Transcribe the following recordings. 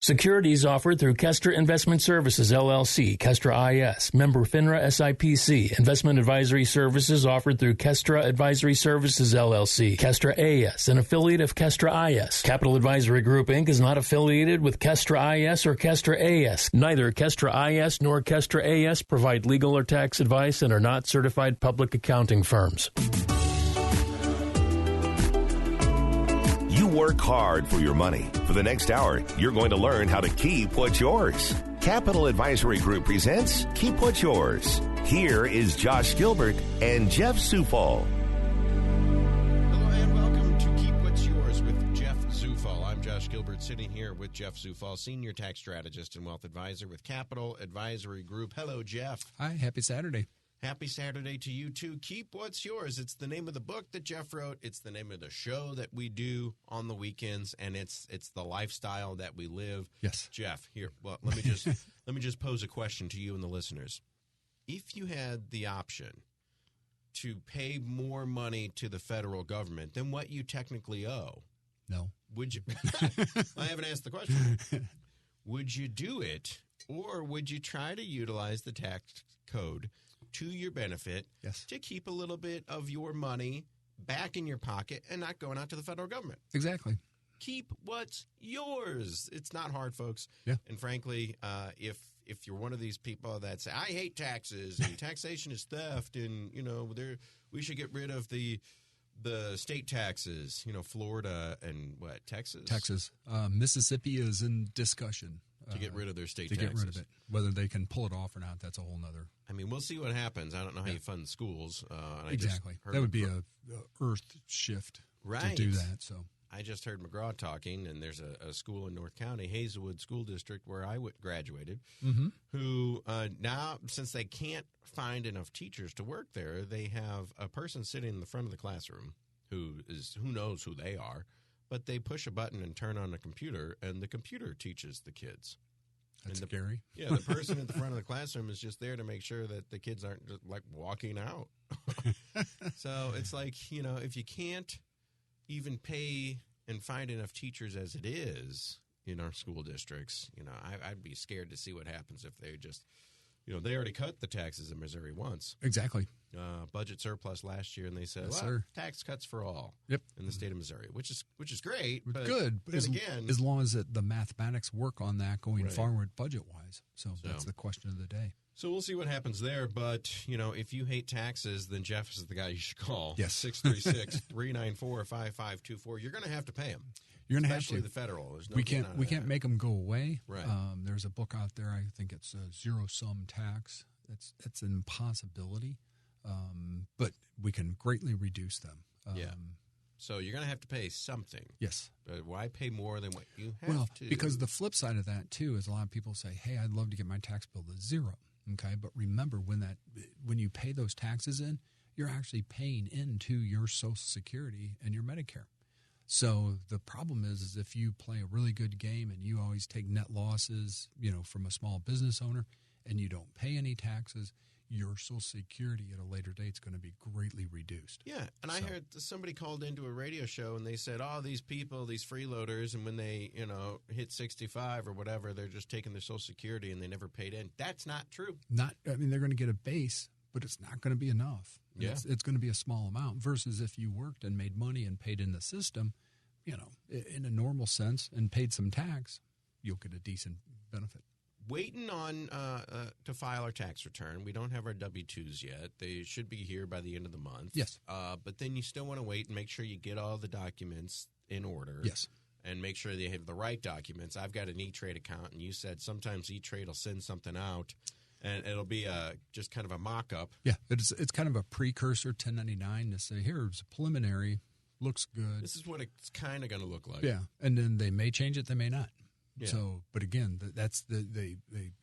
Securities offered through Kestra Investment Services, LLC, Kestra IS, member FINRA SIPC. Investment advisory services offered through Kestra Advisory Services, LLC, Kestra AS, an affiliate of Kestra IS. Capital Advisory Group, Inc. is not affiliated with Kestra IS or Kestra AS. Neither Kestra IS nor Kestra AS provide legal or tax advice and are not certified public accounting firms. You work hard for your money. For the next hour, you're going to learn how to keep what's yours. Capital Advisory Group presents Keep What's Yours. Here is Josh Gilbert and Jeff Zufall. Hello and welcome to Keep What's Yours with Jeff Zufall. I'm Josh Gilbert, sitting here with Jeff Zufall, Senior Tax Strategist and Wealth Advisor with Capital Advisory Group. Hello, Jeff. Hi, happy Saturday. Happy Saturday to you, too. Keep What's Yours. It's the name of the book that Jeff wrote. It's the name of the show that we do on the weekends, and it's the lifestyle that we live. Yes. Jeff, here, well, let me just pose a question to you and the listeners. If you had the option to pay more money to the federal government than what you technically owe, no. Would you? I haven't asked the question. Would you do it, or would you try to utilize the tax code to your benefit, yes, to keep a little bit of your money back in your pocket and not going out to the federal government? Exactly. Keep what's yours. It's not hard, folks. Yeah. And frankly, if you're one of these people that say, I hate taxes and taxation is theft and, we should get rid of the state taxes, Florida and what, Texas? Texas. Mississippi is in discussion. To get rid of their state taxes. To get rid of it. Whether they can pull it off or not, that's a whole nother. I mean, we'll see what happens. I don't know how you fund schools. Exactly. That would be a earth shift to do that. So I just heard McGraw talking, and there's a school in North County, Hazelwood School District, where I graduated, who now, since they can't find enough teachers to work there, they have a person sitting in the front of the classroom who knows who they are, but they push a button and turn on a computer, and the computer teaches the kids. That's scary. Yeah, the person at the front of the classroom is just there to make sure that the kids aren't just like walking out. So it's like, if you can't even pay and find enough teachers as it is in our school districts, I'd be scared to see what happens if they just, they already cut the taxes in Missouri once. Exactly. Budget surplus last year, and they said, tax cuts for all in the state of Missouri, which is great. But good. But as long as the mathematics work on that going forward budget-wise. So that's the question of the day. So we'll see what happens there. But, if you hate taxes, then Jeff is the guy you should call. Yes. 636-394-5524. You're going to have to pay him. You're going to have to. Especially the federal. There's no we can't make them go away. Right. There's a book out there. I think it's a zero-sum tax. That's an impossibility. But we can greatly reduce them. So you're going to have to pay something. Yes. But why pay more than what you have to? Well, because the flip side of that, too, is a lot of people say, hey, I'd love to get my tax bill to zero. Okay, but remember, when you pay those taxes in, you're actually paying into your Social Security and your Medicare. So the problem is if you play a really good game and you always take net losses, from a small business owner, and you don't pay any taxes, your Social Security at a later date is going to be greatly reduced. Yeah, and I heard somebody called into a radio show and they said, these people, these freeloaders, and when they, hit 65 or whatever, they're just taking their Social Security and they never paid in. That's not true. They're going to get a base, but it's not going to be enough. Yeah. It's going to be a small amount versus if you worked and made money and paid in the system, in a normal sense and paid some tax, you'll get a decent benefit. Waiting on to file our tax return. We don't have our W-2s yet. They should be here by the end of the month. Yes. But then you still want to wait and make sure you get all the documents in order. Yes. And make sure they have the right documents. I've got an E-Trade account, and you said sometimes E-Trade will send something out, and it'll be just kind of a mock-up. Yeah, it's kind of a precursor 1099 to say, here's a preliminary, looks good. This is what it's kind of going to look like. Yeah, and then they may change it, they may not. Yeah. So, but again, that's they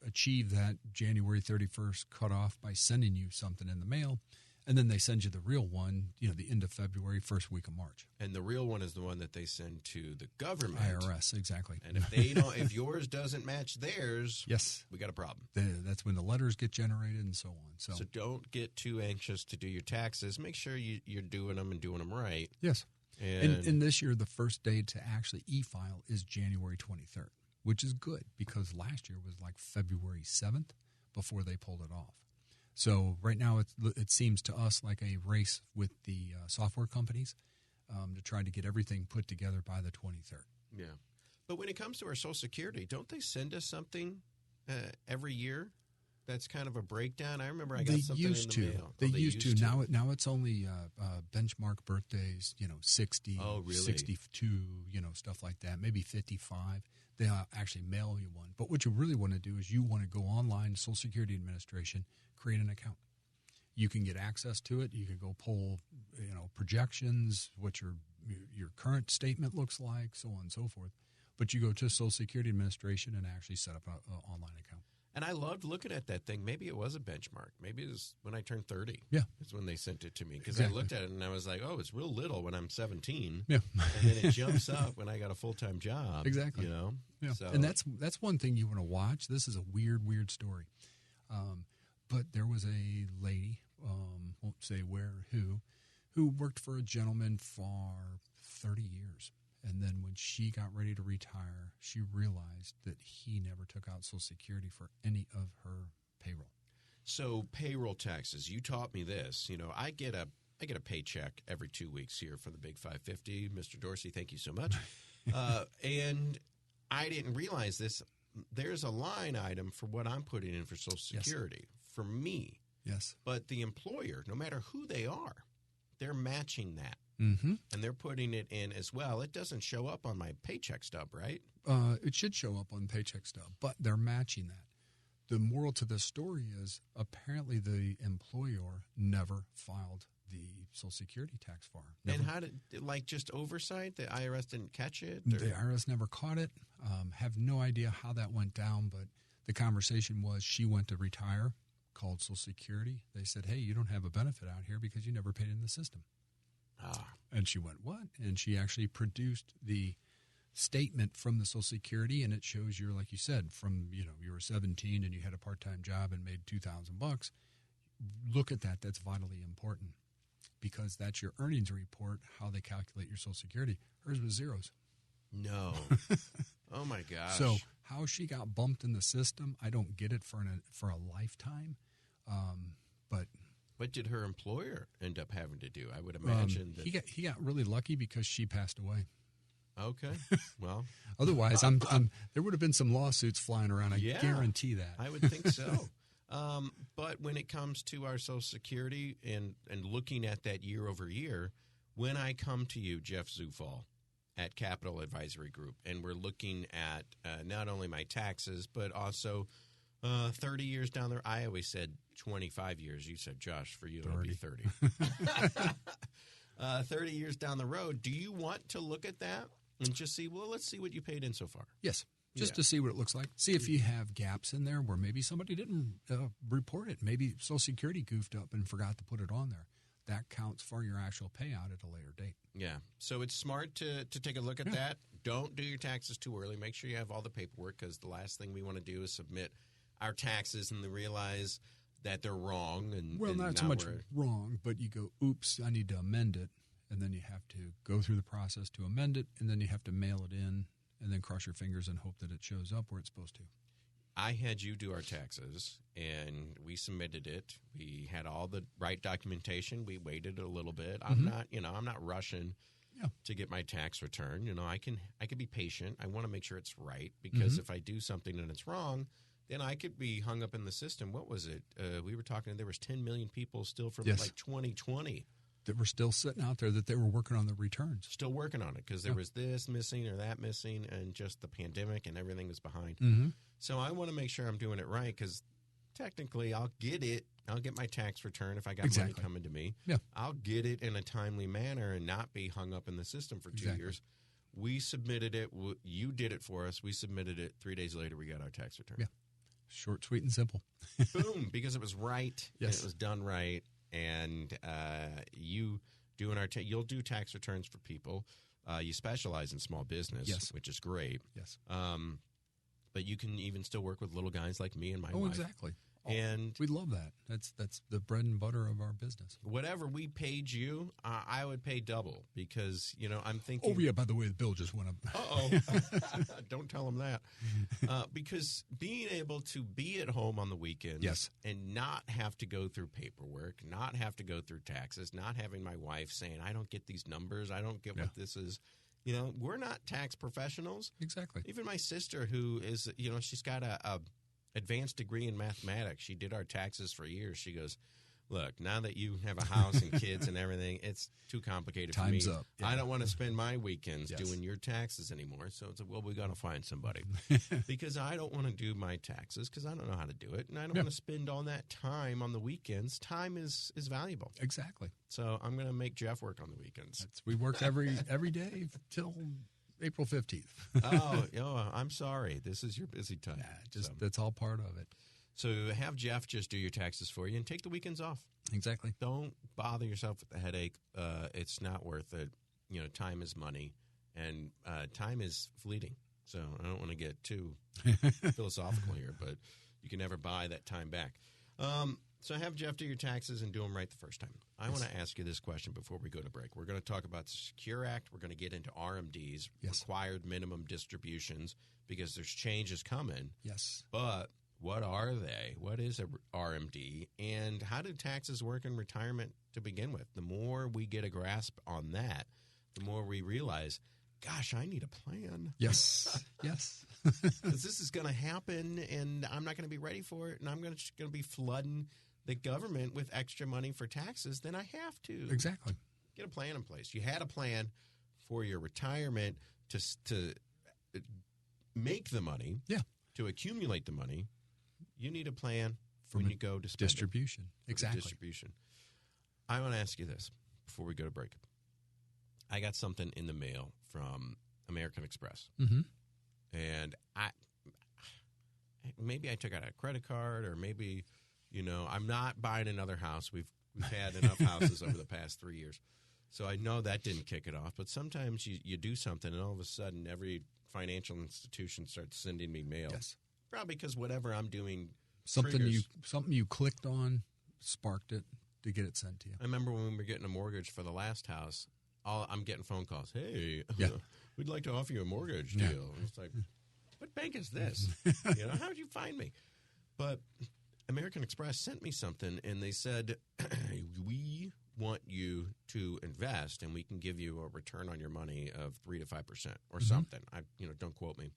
achieve that January 31st cutoff by sending you something in the mail, and then they send you the real one, the end of February, first week of March. And the real one is the one that they send to the government. IRS, exactly. And if yours doesn't match theirs, yes, we got a problem. That's when the letters get generated and so on. So don't get too anxious to do your taxes. Make sure you're doing them and doing them right. Yes. And this year, the first day to actually e-file is January 23rd. which is good because last year was like February 7th before they pulled it off. So right now it seems to us like a race with the software companies to try to get everything put together by the 23rd. Yeah. But when it comes to our Social Security, don't they send us something every year? That's kind of a breakdown. I remember I got something in the mail. They used to. Now it's only benchmark birthdays, 60, 62, stuff like that, maybe 55. They actually mail you one. But what you really want to do is you want to go online to Social Security Administration, create an account. You can get access to it. You can go pull, projections, what your current statement looks like, so on and so forth. But you go to Social Security Administration and actually set up an online account. And I loved looking at that thing. Maybe it was a benchmark. Maybe it was when I turned 30. Yeah. That's when they sent it to me. Because Exactly. I looked at it and I was like, oh, it's real little when I'm 17. Yeah. And then it jumps up when I got a full-time job. Exactly. Yeah. So, and that's one thing you want to watch. This is a weird story. But there was a lady, won't say where, who worked for a gentleman for 30 years. And then when she got ready to retire, she realized that he never took out Social Security for any of her payroll. So payroll taxes, you taught me this. I get a paycheck every 2 weeks here for the Big 550. Mr. Dorsey, thank you so much. And I didn't realize this. There's a line item for what I'm putting in for Social Security for me. Yes. But the employer, no matter who they are, they're matching that. Mm-hmm. And they're putting it in as well. It doesn't show up on my paycheck stub, right? It should show up on paycheck stub, but they're matching that. The moral to this story is apparently the employer never filed the Social Security tax form. And how did, just oversight? The IRS didn't catch it? The IRS never caught it. Have no idea how that went down, but the conversation was she went to retire, called Social Security. They said, hey, you don't have a benefit out here because you never paid in the system. And she went, what? And she actually produced the statement from the Social Security, and it shows you're, like you said, from, you were 17 and you had a part-time job and made $2,000. Look at that. That's vitally important because that's your earnings report, how they calculate your Social Security. Hers was zeros. No. Oh, my gosh. So how she got bumped in the system, I don't get it for a lifetime, but... What did her employer end up having to do? I would imagine that he got really lucky because she passed away. Okay, well, otherwise, there would have been some lawsuits flying around. I guarantee that. I would think so. But when it comes to our Social Security and looking at that year over year, when I come to you, Jeff Zufall, at Capital Advisory Group, and we're looking at not only my taxes but also 30 years down there. I always said 25 years. You said, Josh, for you, it'll be 30. 30 years down the road, do you want to look at that and just see, let's see what you paid in so far? Yes, just to see what it looks like. See if you have gaps in there where maybe somebody didn't report it. Maybe Social Security goofed up and forgot to put it on there. That counts for your actual payout at a later date. Yeah, so it's smart to take a look at that. Don't do your taxes too early. Make sure you have all the paperwork because the last thing we want to do is submit our taxes and then realize that they're wrong. Not so much wrong, but you go, oops, I need to amend it. And then you have to go through the process to amend it, and then you have to mail it in, and then cross your fingers and hope that it shows up where it's supposed to. I had you do our taxes, and we submitted it. We had all the right documentation. We waited a little bit. I'm not rushing to get my tax return. I can be patient. I want to make sure it's right because if I do something and it's wrong, then I could be hung up in the system. What was it? We were talking, there was 10 million people still from 2020. That were still sitting out there that they were working on the returns. Still working on it because there was this missing or that missing and just the pandemic and everything was behind. Mm-hmm. So I want to make sure I'm doing it right because technically I'll get it. I'll get my tax return if I got money coming to me. Yeah. I'll get it in a timely manner and not be hung up in the system for 2 years. We submitted it. You did it for us. We submitted it. 3 days later, we got our tax return. Yeah. Short, sweet, and simple. Boom, because it was right. Yes. And it was done right. And you doing you'll do tax returns for people. You specialize in small business, which is great. Yes. But you can even still work with little guys like me and my wife. Exactly. And we love that. That's the bread and butter of our business. whatever we paid you, I would pay double because, I'm thinking. Oh, yeah, by the way, the bill just went up. Uh-oh. Don't tell them that. Because being able to be at home on the weekends Yes. and not have to go through paperwork, not have to go through taxes, not having my wife saying, I don't get these numbers, I don't get what this is. We're not tax professionals. Exactly. Even my sister, who is, she's got a advanced degree in mathematics. She did our taxes for years. She goes, look, now that you have a house and kids and everything, it's too complicated for me. Time's up. Yeah. I don't want to spend my weekends Yes. doing your taxes anymore. So it's like, well, we got to find somebody because I don't want to do my taxes because I don't know how to do it. And I don't want to spend all that time on the weekends. Time is valuable. Exactly. So I'm going to make Jeff work on the weekends. We work every day till April 15th. I'm sorry. This is your busy time. That's all part of it. So have Jeff just do your taxes for you and take the weekends off. Exactly. Don't bother yourself with the headache. It's not worth it. Time is money, and time is fleeting. So I don't want to get too philosophical here, but you can never buy that time back. So have Jeff do your taxes and do them right the first time. I want to ask you this question before we go to break. We're going to talk about the Secure Act. We're going to get into RMDs, required minimum distributions, because there's changes coming. Yes. But what are they? What is a RMD? And how do taxes work in retirement to begin with? The more we get a grasp on that, the more we realize, gosh, I need a plan. Yes. Yes. Because this is going to happen, and I'm not going to be ready for it, and I'm going to be flooding the government with extra money for taxes, then I have to. Exactly. Get a plan in place. You had a plan for your retirement to make the money, to accumulate the money. You need a plan for when you go to spend distribution. Exactly. Distribution. I want to ask you this before we go to break. I got something in the mail from American Express. Mm-hmm. And maybe I took out a credit card, or maybe, I'm not buying another house. We've had enough houses over the past 3 years. So I know that didn't kick it off. But sometimes you do something, and all of a sudden every financial institution starts sending me mail. Yes. Probably because whatever I'm doing something triggers. you clicked on sparked it to get it sent to you. I remember when we were getting a mortgage for the last house, I'm getting phone calls. Hey, we'd like to offer you a mortgage deal. And it's like, what bank is this? How did you find me? But American Express sent me something, and they said, we want you to invest, and we can give you a return on your money of 3 to 5% or something. Don't quote me.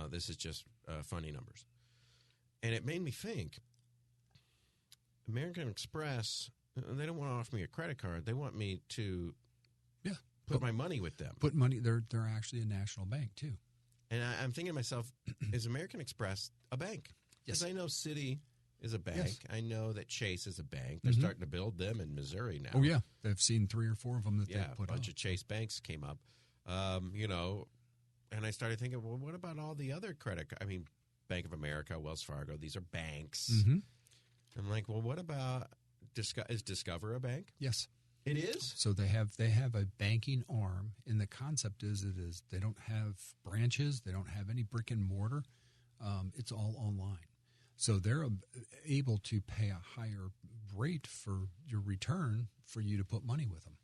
This is just funny numbers. And it made me think, American Express, they don't want to offer me a credit card. They want me to put my money with them. Put money. They're actually a national bank, too. And I'm thinking to myself, is American Express a bank? Yes. Because I know Citi is a bank. Yes. I know that Chase is a bank. They're starting to build them in Missouri now. Oh, yeah. They've seen 3 or 4 of them that they've put a bunch of Chase banks came up. And I started thinking, well, what about all the other Bank of America, Wells Fargo, these are banks. Mm-hmm. I'm like, well, what about, is Discover a bank? Yes. It is? So they have a banking arm, and the concept is they don't have branches, they don't have any brick and mortar. It's all online. So they're able to pay a higher rate for your return for you to put money with them.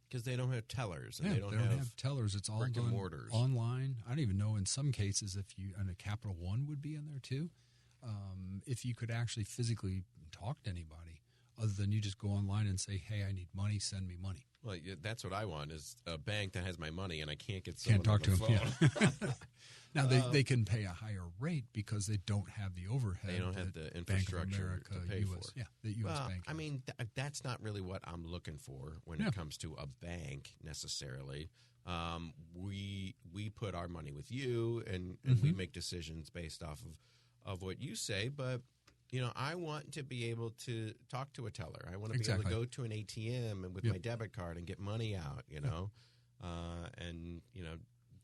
Because they don't have tellers. And they don't have tellers. It's all brick done and mortars. Online. I don't even know in some cases and a Capital One would be in there too. If you could actually physically talk to anybody other than you just go online and say, hey, I need money, send me money. Well, that's what I want is a bank that has my money and I can't get someone talk on the to phone. Yeah. Now, they can pay a higher rate because they don't have the overhead. They don't have the infrastructure to pay for. Yeah, the U.S. bank. I mean, that's not really what I'm looking for when it comes to a bank necessarily. We put our money with you, and we make decisions based off of what you say. But, I want to be able to talk to a teller. I want to be able to go to an ATM and with my debit card and get money out, and,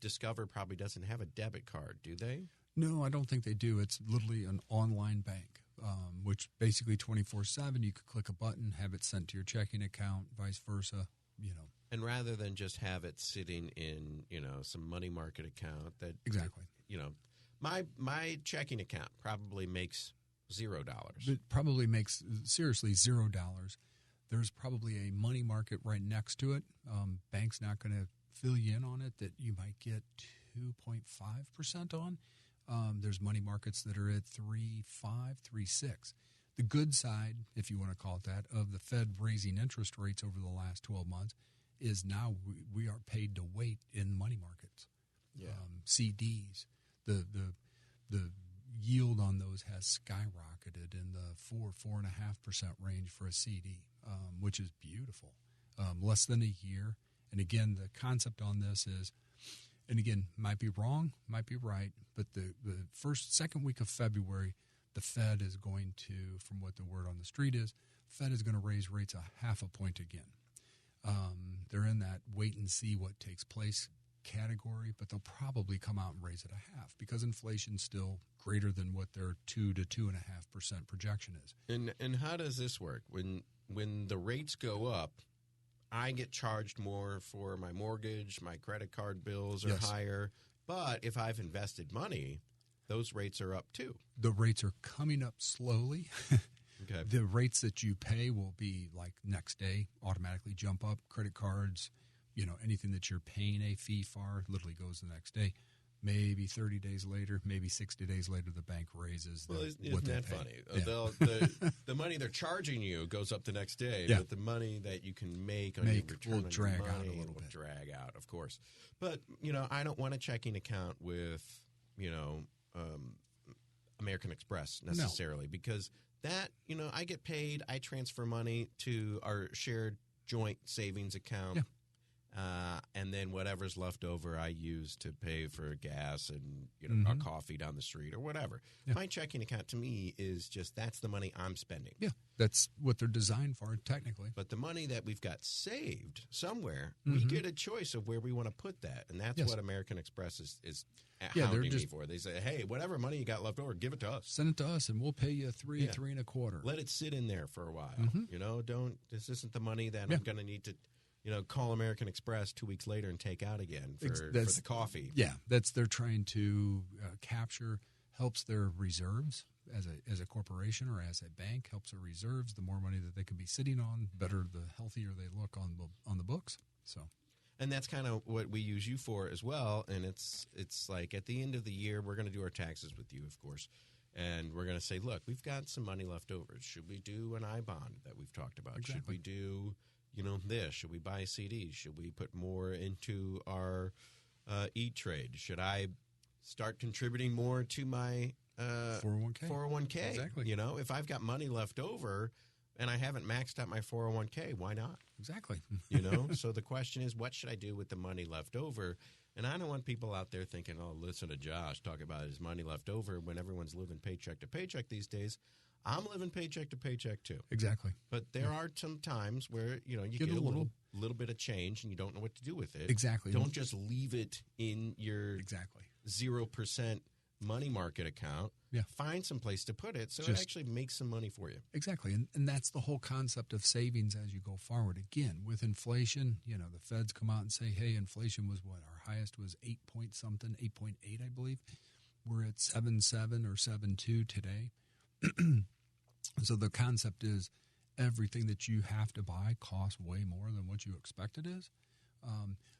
Discover probably doesn't have a debit card, do they? No, I don't think they do. It's literally an online bank, which basically 24/7, you could click a button, have it sent to your checking account, vice versa, And rather than just have it sitting in, some money market account that exactly, my checking account probably makes $0. It probably makes, seriously, $0. There's probably a money market right next to it. Bank's not going to fill you in on it that you might get 2.5% on. There's money markets that are at 3.5, 3.6. The good side, if you want to call it that, of the Fed raising interest rates over the last 12 months is now we are paid to wait in money markets. Yeah. CDs, the yield on those has skyrocketed in the 4.5% range for a CD, which is beautiful. Less than a year. And again, the concept on this is, and again, might be wrong, might be right, but the second week of February, the Fed is going to, from what the word on the street is, Fed is going to raise rates a half a point again. They're in that wait and see what takes place category, but they'll probably come out and raise it a half because inflation's still greater than what their 2 to 2.5% projection is. And how does this work? When the rates go up, I get charged more for my mortgage, my credit card bills are higher, but if I've invested money, those rates are up too. The rates are coming up slowly. Okay. The rates that you pay will be like next day, automatically jump up. Credit cards, anything that you're paying a fee for literally goes the next day. Maybe 30 days later, maybe 60 days later, the bank raises isn't that funny? Yeah. The money they're charging you goes up the next day, Yeah. but the money that you can make on your return will on drag your out money a little will bit. drag out, of course. But, I don't want a checking account with, American Express necessarily because that, I get paid, I transfer money to our shared joint savings account. Yeah. And then whatever's left over, I use to pay for gas and a coffee down the street or whatever. Yeah. My checking account to me is just that's the money I'm spending. Yeah, that's what they're designed for, technically. But the money that we've got saved somewhere, we get a choice of where we want to put that, and that's what American Express is hounding me for. They say, "Hey, whatever money you got left over, give it to us. Send it to us, and we'll pay you $3, $3.25. Let it sit in there for a while. This isn't the money that I'm going to need to." Call American Express 2 weeks later and take out again for the coffee. Yeah, they're trying to capture, helps their reserves as a corporation or as a bank, helps their reserves. The more money that they can be sitting on, better, the healthier they look on the books. So, and that's kind of what we use you for as well. And it's like at the end of the year, we're going to do our taxes with you, of course. And we're going to say, look, we've got some money left over. Should we do an I-bond that we've talked about? Exactly. Should we do this? Should we buy CDs? Should we put more into our E-Trade? Should I start contributing more to my 401k? Exactly. If I've got money left over and I haven't maxed out my 401k, why not? Exactly. So the question is, what should I do with the money left over? And I don't want people out there thinking, oh, listen to Josh talk about his money left over when everyone's living paycheck to paycheck these days. I'm living paycheck to paycheck too. Exactly. But there are some times where, you get a little bit of change and you don't know what to do with it. Exactly. Don't just leave it in your 0% money market account. Yeah. Find some place to put it so it actually makes some money for you. Exactly. And that's the whole concept of savings as you go forward. Again, with inflation, the Feds come out and say, hey, inflation was what? Our highest was 8.8, I believe. We're at 7.7 or 7.2 today. So the concept is everything that you have to buy costs way more than what you expect it is.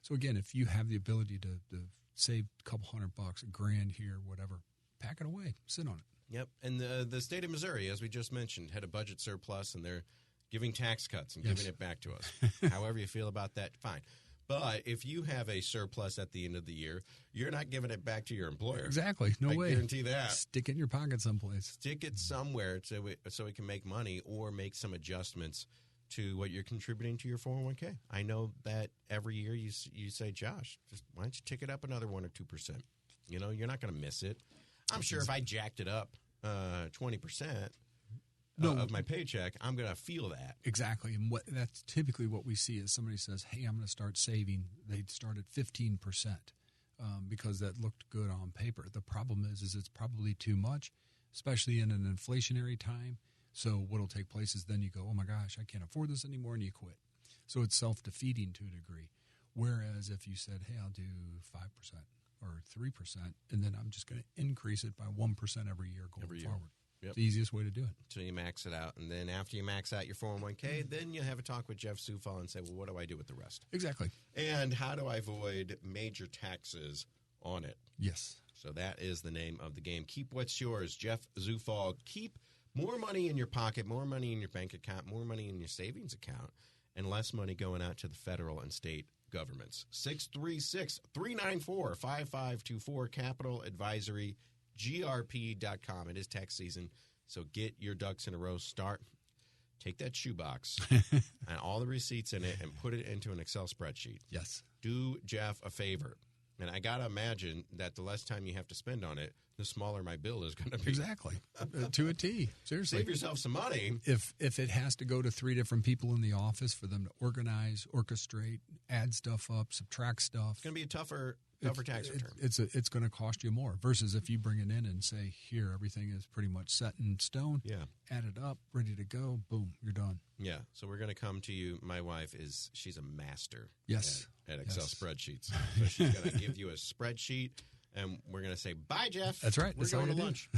So again, if you have the ability to save a couple $100, $1,000 here, whatever, pack it away, sit on it. Yep. And the state of Missouri, as we just mentioned, had a budget surplus, and they're giving tax cuts and giving it back to us. However you feel about that, fine. But if you have a surplus at the end of the year, you're not giving it back to your employer. Exactly. No way. I guarantee that. Stick it in your pocket someplace. Stick it somewhere so it can make money or make some adjustments to what you're contributing to your 401k. I know that every year you say, Josh, just why don't you tick it up another 1 or 2%? You're not going to miss it. I'm sure if I jacked it up 20%, of my paycheck, I'm going to feel that. Exactly. And that's typically what we see is somebody says, hey, I'm going to start saving. They'd start at 15% because that looked good on paper. The problem is it's probably too much, especially in an inflationary time. So what will take place is then you go, oh, my gosh, I can't afford this anymore, and you quit. So it's self-defeating to a degree. Whereas if you said, hey, I'll do 5% or 3%, and then I'm just going to increase it by 1% every year going forward. Yep. It's the easiest way to do it. Until you max it out. And then after you max out your 401k, then you have a talk with Jeff Zufall and say, well, what do I do with the rest? Exactly. And how do I avoid major taxes on it? Yes. So that is the name of the game. Keep what's yours. Jeff Zufall. Keep more money in your pocket, more money in your bank account, more money in your savings account, and less money going out to the federal and state governments. 636-394-5524, CapitalAdvisoryGrp.com. It is tax season, so get your ducks in a row. Take that shoebox and all the receipts in it and put it into an Excel spreadsheet. Yes. Do Jeff a favor. And I got to imagine that the less time you have to spend on it, the smaller my bill is going to be. Exactly. To a T. Seriously. Save yourself some money. If it has to go to 3 different people in the office for them to organize, orchestrate, add stuff up, subtract stuff. It's going to be a tougher tax return. It's going to cost you more versus if you bring it in and say, here, everything is pretty much set in stone. Yeah. Add it up, ready to go. Boom, you're done. Yeah. So we're going to come to you. My wife she's a master. Yes. At Excel spreadsheets. So she's going to give you a spreadsheet, and we're going to say, bye, Jeff. That's right. We're That's going all to you lunch.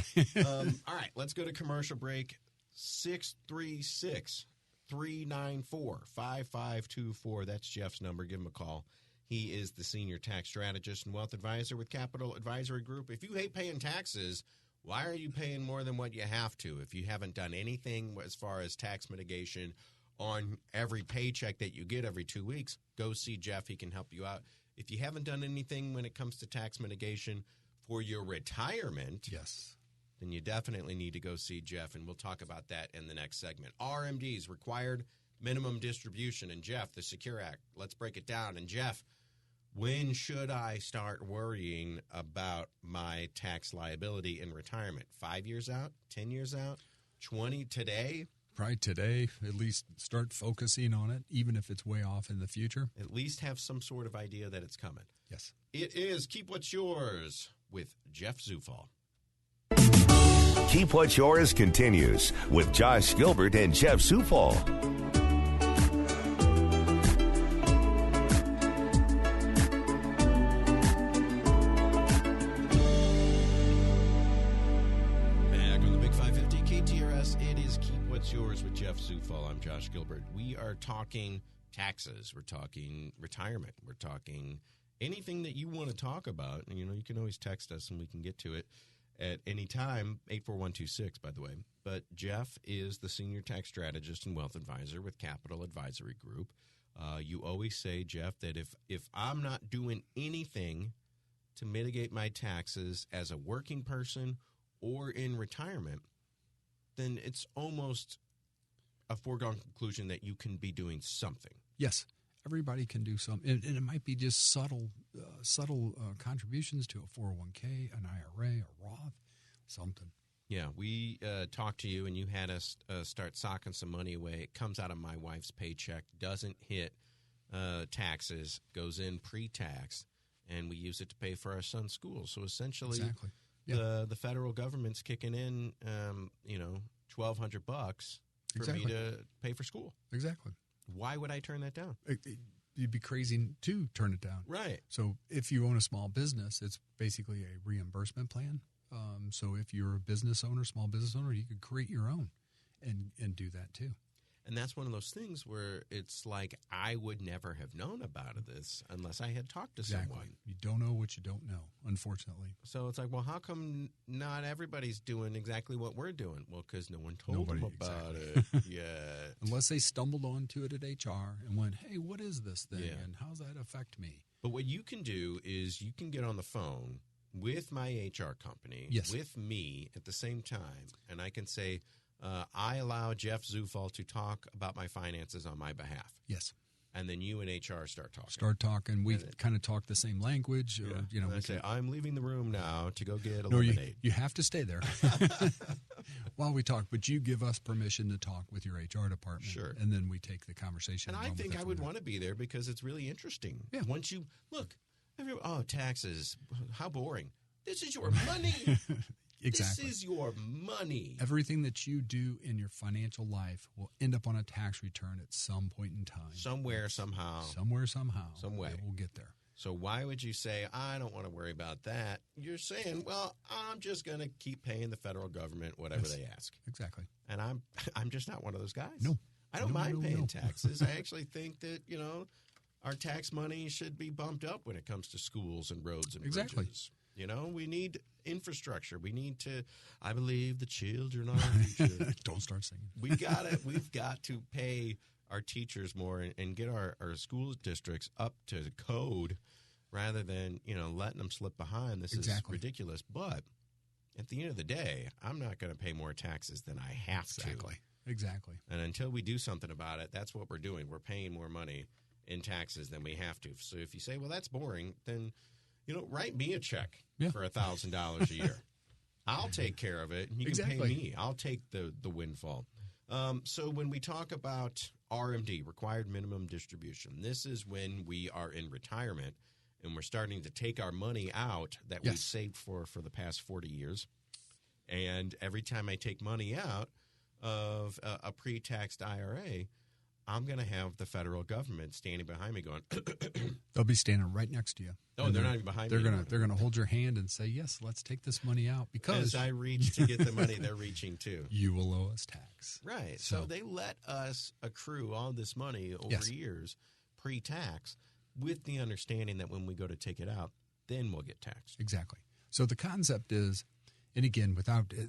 All right. Let's go to commercial break. 636-394-5524. That's Jeff's number. Give him a call. He is the senior tax strategist and wealth advisor with Capital Advisory Group. If you hate paying taxes, why are you paying more than what you have to? If you haven't done anything as far as tax mitigation on every paycheck that you get every 2 weeks, go see Jeff. He can help you out. If you haven't done anything when it comes to tax mitigation for your retirement, yes, then you definitely need to go see Jeff, and we'll talk about that in the next segment. RMDs, required minimum distribution, and Jeff, the Secure Act. Let's break it down. And Jeff, when should I start worrying about my tax liability in retirement? 5 years out? 10 years out? 20 today? Probably today. At least start focusing on it, even if it's way off in the future. At least have some sort of idea that it's coming. Yes. It is Keep What's Yours with Jeff Zufall. Keep What's Yours continues with Josh Gilbert and Jeff Zufall. Yours with Jeff Zufall. I'm Josh Gilbert. We are talking taxes. We're talking retirement. We're talking anything that you want to talk about. And, you can always text us and we can get to it at any time. 84126, by the way. But Jeff is the senior tax strategist and wealth advisor with Capital Advisory Group. You always say, Jeff, that if I'm not doing anything to mitigate my taxes as a working person or in retirement, then it's almost a foregone conclusion that you can be doing something. Yes, everybody can do something, and it might be just subtle contributions to a 401k, an IRA, a Roth, something. Yeah, we talked to you, and you had us start socking some money away. It comes out of my wife's paycheck, doesn't hit taxes, goes in pre-tax, and we use it to pay for our son's school. So essentially, exactly. Yeah. The federal government's kicking in, $1,200 for me to pay for school. Exactly. Why would I turn that down? You'd be crazy to turn it down. Right. So if you own a small business, it's basically a reimbursement plan. So if you're a business owner, small business owner, you could create your own and do that too. And that's one of those things where it's like I would never have known about this unless I had talked to someone. You don't know what you don't know, unfortunately. So it's like, well, how come not everybody's doing exactly what we're doing? Well, because no one told them about it yet. Unless they stumbled onto it at HR and went, hey, what is this thing and how does that affect me? But what you can do is you can get on the phone with my HR company, with me at the same time, and I can say, I allow Jeff Zufall to talk about my finances on my behalf. Yes. And then you and HR start talking. We kind of talk the same language. Or, and I say, I'm leaving the room now to go get a lemonade. You have to stay there while we talk. But you give us permission to talk with your HR department. Sure. And then we take the conversation. And I think I would want to be there because it's really interesting. Yeah. Once you look, taxes, how boring. This is your money. Exactly. This is your money. Everything that you do in your financial life will end up on a tax return at some point in time. Somewhere, somehow. Some way. We'll get there. So why would you say, I don't want to worry about that? You're saying, well, I'm just going to keep paying the federal government whatever they ask. Exactly. And I'm just not one of those guys. No. I don't mind paying taxes. I actually think that, our tax money should be bumped up when it comes to schools and roads and bridges. We need infrastructure. We need to, I believe the children are our future. Don't start singing. We've got to pay our teachers more and get our school districts up to code rather than, letting them slip behind. This is ridiculous. But at the end of the day, I'm not going to pay more taxes than I have to. Exactly. And until we do something about it, that's what we're doing. We're paying more money in taxes than we have to. So if you say, well, that's boring, then, write me a check for $1,000 a year. I'll take care of it, and you can pay me. I'll take the windfall. So when we talk about RMD, required minimum distribution, this is when we are in retirement and we're starting to take our money out that we've saved for the past 40 years. And every time I take money out of a pre-taxed IRA, I'm going to have the federal government standing behind me going, they'll be standing right next to you. Oh, they're not even behind me. They're going to hold your hand and say, yes, let's take this money out because as I reach to get the money, they're reaching too. You will owe us tax. Right. So they let us accrue all this money over years pre-tax with the understanding that when we go to take it out, then we'll get taxed. Exactly. So the concept is, and again,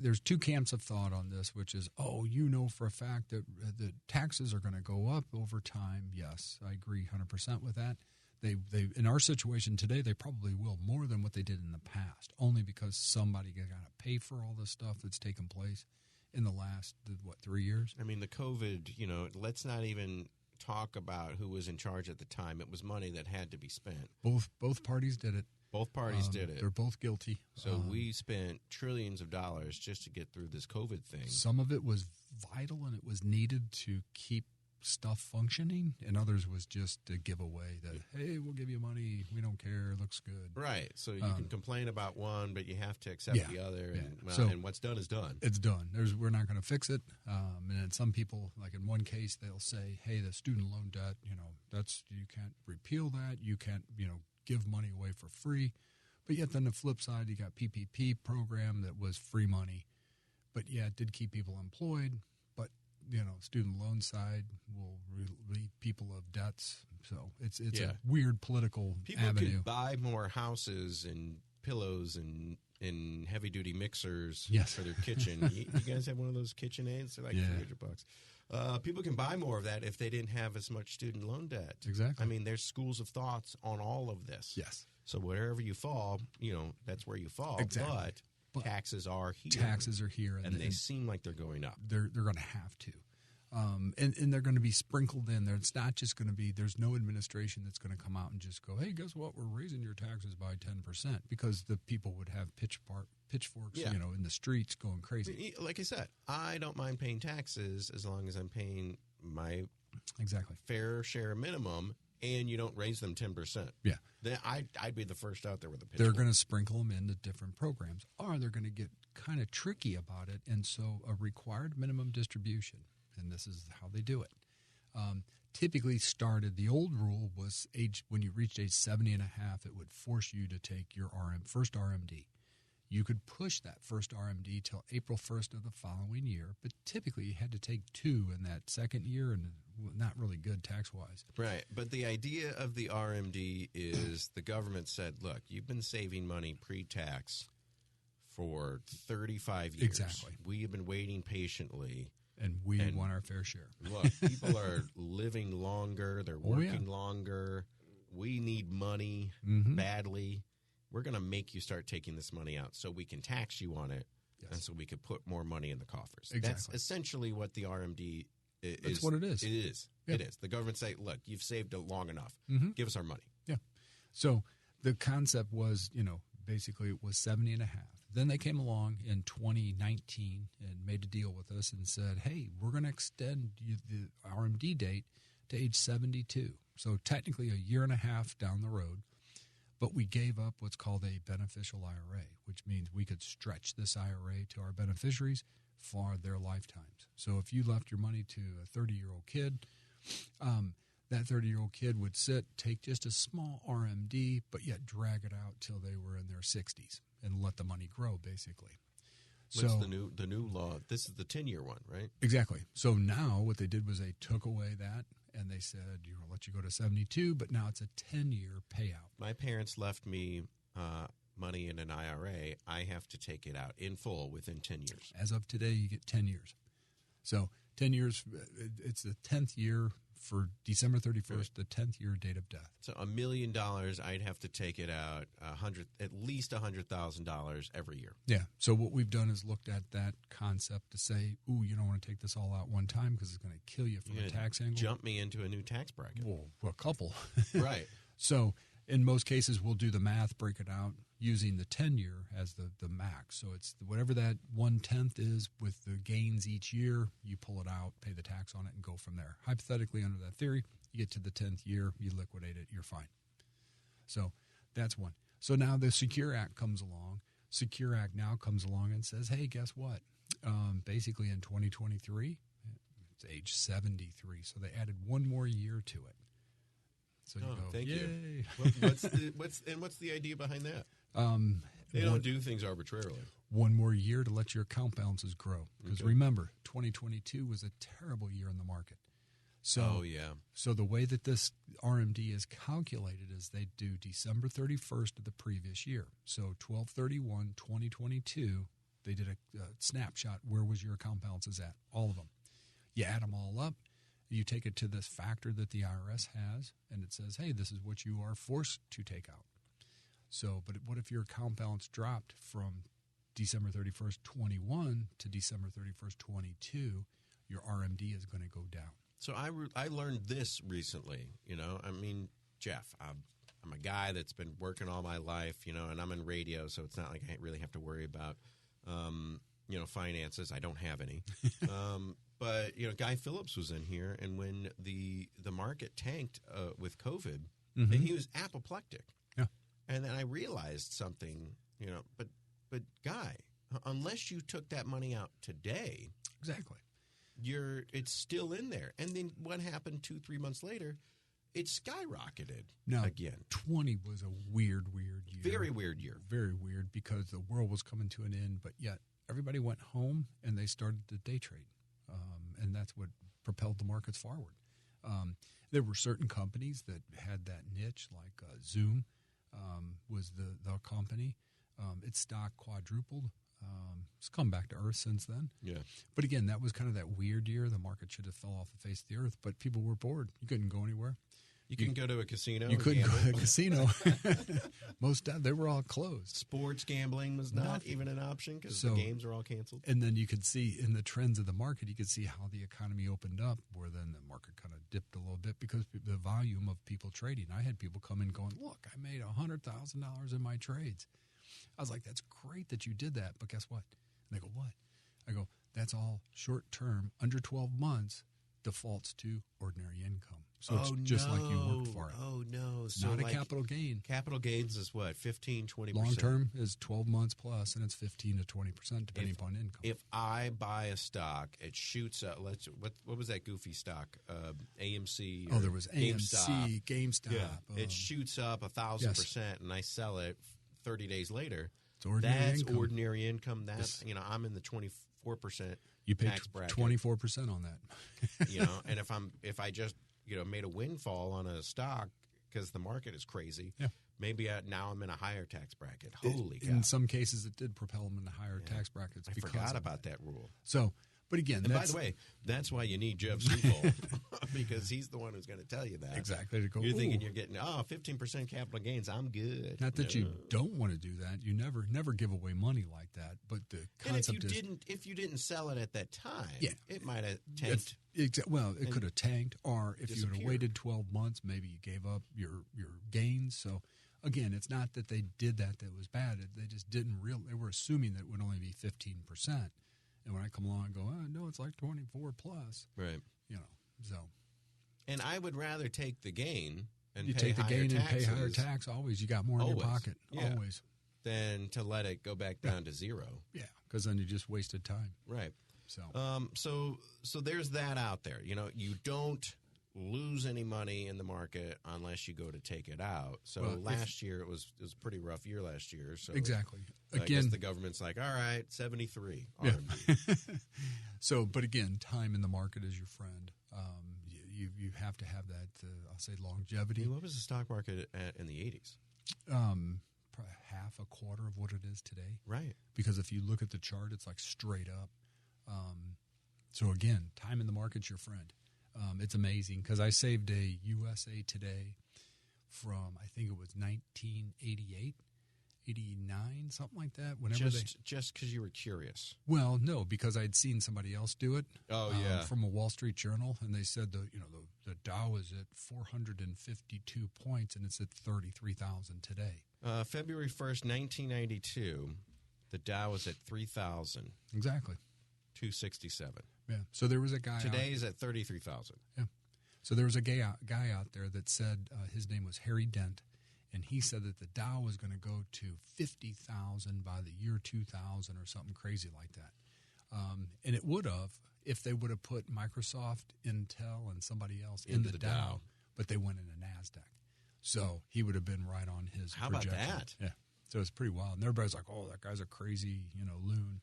there's two camps of thought on this, which is, for a fact that the taxes are going to go up over time. Yes, I agree 100% with that. They in our situation today, they probably will more than what they did in the past, only because somebody got to pay for all this stuff that's taken place in the last, 3 years? I mean, the COVID, let's not even talk about who was in charge at the time. It was money that had to be spent. Both parties did it. Both parties did it. They're both guilty. So we spent trillions of dollars just to get through this COVID thing. Some of it was vital and it was needed to keep stuff functioning, and others was just a giveaway that, hey, we'll give you money. We don't care. It looks good. Right. So you can complain about one, but you have to accept the other. Yeah. And what's done is done. It's done. We're not going to fix it. And then some people, like in one case, they'll say, hey, the student loan debt, you can't repeal that. You can't, give money away for free. But yet then the flip side, you got PPP program that was free money. But it did keep people employed. But, student loan side will relieve people of debts. So it's a weird political avenue. People could buy more houses and pillows and heavy-duty mixers for their kitchen. You guys have one of those KitchenAids? They're like $300. People can buy more of that if they didn't have as much student loan debt. Exactly. I mean, there's schools of thoughts on all of this. Yes. So wherever you fall, that's where you fall. Exactly. But taxes are here. Taxes are here. And they seem like they're going up. They're going to have to. And they're going to be sprinkled in there. It's not just going to be, there's no administration that's going to come out and just go, hey, guess what? We're raising your taxes by 10%, because the people would have pitchforks, in the streets going crazy. Like I said, I don't mind paying taxes as long as I'm paying my fair share minimum, and you don't raise them 10%. Yeah. Then I'd be the first out there with a pitchfork. They're going to sprinkle them into different programs, or they're going to get kind of tricky about it. And so a required minimum distribution, and this is how they do it, typically started, the old rule was when you reached age 70 and a half, it would force you to take your first RMD. You could push that first RMD till April 1st of the following year, but typically you had to take 2 in that second year, and not really good tax-wise. Right, but the idea of the RMD is the government said, look, you've been saving money pre-tax for 35 years. Exactly. We have been waiting patiently. And we want our fair share. Look, people are living longer. They're working longer. We need money badly. We're going to make you start taking this money out so we can tax you on it, and so we could put more money in the coffers. Exactly. That's essentially what the RMD is. That's what it is. It is. Yeah. It is. The government say, look, you've saved it long enough. Give us our money. Yeah. So the concept was, basically it was 70 and a half. Then they came along in 2019 and made a deal with us and said, hey, we're going to extend the RMD date to age 72. So technically a year and a half down the road. But we gave up what's called a beneficial IRA, which means we could stretch this IRA to our beneficiaries for their lifetimes. So if you left your money to a 30-year-old kid, that 30-year-old kid would take just a small RMD, but yet drag it out till they were in their 60s and let the money grow, basically. What's the new law? This is the 10-year one, right? Exactly. So now what they did was they took away that, and they said, we'll let you go to 72, but now it's a 10-year payout. My parents left me money in an IRA. I have to take it out in full within 10 years. As of today, you get 10 years. So 10 years, it's the 10th year for December 31st, the 10th year date of death. So $1 million, I'd have to take it out at least $100,000 every year. Yeah. So what we've done is looked at that concept to say, ooh, you don't want to take this all out one time because it's going to kill you from a tax angle. Jump me into a new tax bracket. Well, a couple. Right. So in most cases, we'll do the math, break it out using the 10-year as the max. So it's whatever that 1/10 is with the gains each year, you pull it out, pay the tax on it, and go from there. Hypothetically, under that theory, you get to the 10th year, you liquidate it, you're fine. So that's one. So now the Secure Act comes along. Secure Act now comes along and says, hey, guess what? Basically in 2023, it's age 73. So they added one more year to it. So you go, thank yay. you. What's the idea behind that? They don't do things arbitrarily. One more year to let your account balances grow. Because remember, 2022 was a terrible year in the market. So, So the way that this RMD is calculated is they do December 31st of the previous year. So 12/31/2022, they did a snapshot. Where was your account balances at? All of them. You add them all up. You take it to this factor that the IRS has, and it says, hey, this is what you are forced to take out. So, but what if your account balance dropped from December 31st, 21 to December 31st, 22? Your RMD is going to go down. So I learned this recently. I mean, Jeff, I'm a guy that's been working all my life, and I'm in radio, so it's not like I really have to worry about, finances. I don't have any. But, Guy Phillips was in here, and when the market tanked with COVID, and he was apoplectic. Yeah. And then I realized something, but Guy, unless you took that money out today. Exactly. It's still in there. And then what happened 2-3 months later? It skyrocketed again. 20 was a weird year. Very weird year. Very weird because the world was coming to an end, but yet everybody went home and they started to day trade. And that's what propelled the markets forward. There were certain companies that had that niche, like Zoom was the company. Its stock quadrupled. It's come back to earth since then. Yeah. But again, that was kind of that weird year. The market should have fell off the face of the earth, but people were bored. You couldn't go anywhere. You couldn't go to a casino. You couldn't go to a casino. They were all closed. Sports gambling was not even an option because the games are all canceled. And then you could see in the trends of the market, you could see how the economy opened up, where then the market kind of dipped a little bit because the volume of people trading. I had people come in going, look, I made $100,000 in my trades. I was like, that's great that you did that, but guess what? And they go, what? I go, that's all short term, under 12 months, defaults to ordinary income. So it's just like you worked for it. Oh, no. So not a capital gain. Capital gains is what, 15, 20%? Long term is 12 months plus, and it's 15 to 20% depending upon income. If I buy a stock, it shoots up. What was that goofy stock? AMC. Oh, there was AMC, GameStop. Yeah. It shoots up 1,000%, and I sell it 30 days later. It's ordinary income. Ordinary income. That's I'm in the 24% you pay tax bracket. 24% on that. And if I just made a windfall on a stock because the market is crazy, maybe now I'm in a higher tax bracket. Holy cow. In some cases, it did propel them into higher tax brackets. I forgot about that rule. So, but again, by the way, that's why you need Jeff Zufall because he's the one who's going to tell you that. Exactly. You're thinking you're getting 15% capital gains. I'm good. Not that you don't want to do that. You never give away money like that. But the concept if you didn't sell it at that time, it might have tanked. It could have tanked, or if you had waited 12 months, maybe you gave up your gains. So again, it's not that they did that was bad. They just didn't they were assuming that it would only be 15%. And when I come along and go, no, it's like 24 plus. Right. So. And I would rather take the gain and you pay take the higher gain taxes, and pay higher tax. Always. You got more in your pocket. Yeah. Always. Than to let it go back down to zero. Yeah. Because then you just wasted time. Right. So. So there's that out there. You don't lose any money in the market unless you go to take it out. So last year it was a pretty rough year last year. So exactly. I guess the government's like, all right, 73 RMD. So, but again, time in the market is your friend. You have to have that, I'll say, longevity. What was the stock market in the 80s? Probably half, a quarter of what it is today. Right. Because if you look at the chart, it's like straight up. So again, time in the market's your friend. It's amazing because I saved a USA Today from, I think it was 1988, 89, something like that. Just because you were curious. Well, no, because I'd seen somebody else do it. Oh, yeah. From a Wall Street Journal, and they said the Dow is at 452 points, and it's at 33,000 today. February 1st, 1992, the Dow was at 3,000. Exactly. 267. Yeah. So there was a guy. Today's at 33,000. Yeah. So there was a guy out there that said his name was Harry Dent, and he said that the Dow was going to go to 50,000 by the year 2000 or something crazy like that. And it would have if they would have put Microsoft, Intel, and somebody else into the Dow, but they went into NASDAQ. So he would have been right on his projection. How about that? Yeah. So it's pretty wild. And everybody's like, oh, that guy's a crazy, loon.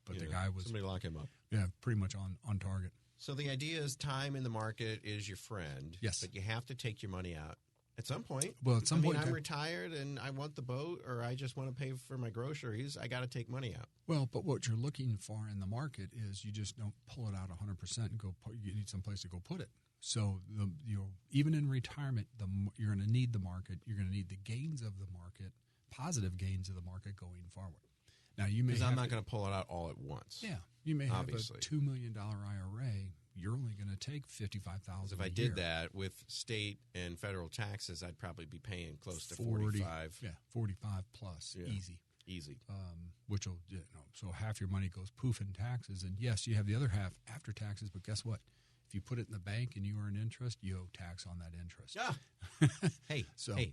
But the guy was... Somebody lock him up. Yeah, pretty much on target. So the idea is time in the market is your friend. Yes. But you have to take your money out at some point. Well, at some point... I'm retired and I want the boat or I just want to pay for my groceries. I got to take money out. Well, but what you're looking for in the market is you just don't pull it out 100% and go you need someplace to go put it. So even in retirement, you're going to need the market. You're going to need the gains of the market, positive gains of the market going forward. Now you may because I'm not going to pull it out all at once. Yeah, you may obviously have a $2 million IRA. You're only going to take $55,000. If I did that with state and federal taxes, I'd probably be paying close to 45. Yeah, 45 plus, easy. Which will so half your money goes poof in taxes, and yes, you have the other half after taxes. But guess what? If you put it in the bank and you earn interest, you owe tax on that interest. Yeah. Hey,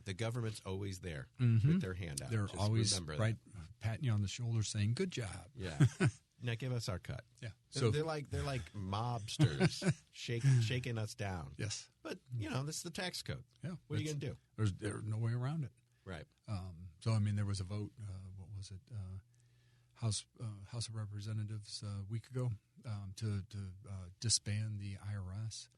the government's always there with their hand out. They're Just always remember patting you on the shoulder, saying "Good job." Yeah. Now give us our cut. Yeah. So they're like mobsters shaking us down. Yes. But this is the tax code. Yeah. What are you going to do? There's no way around it. Right. So I mean, there was a vote. What was it? House of Representatives a week ago to disband the IRS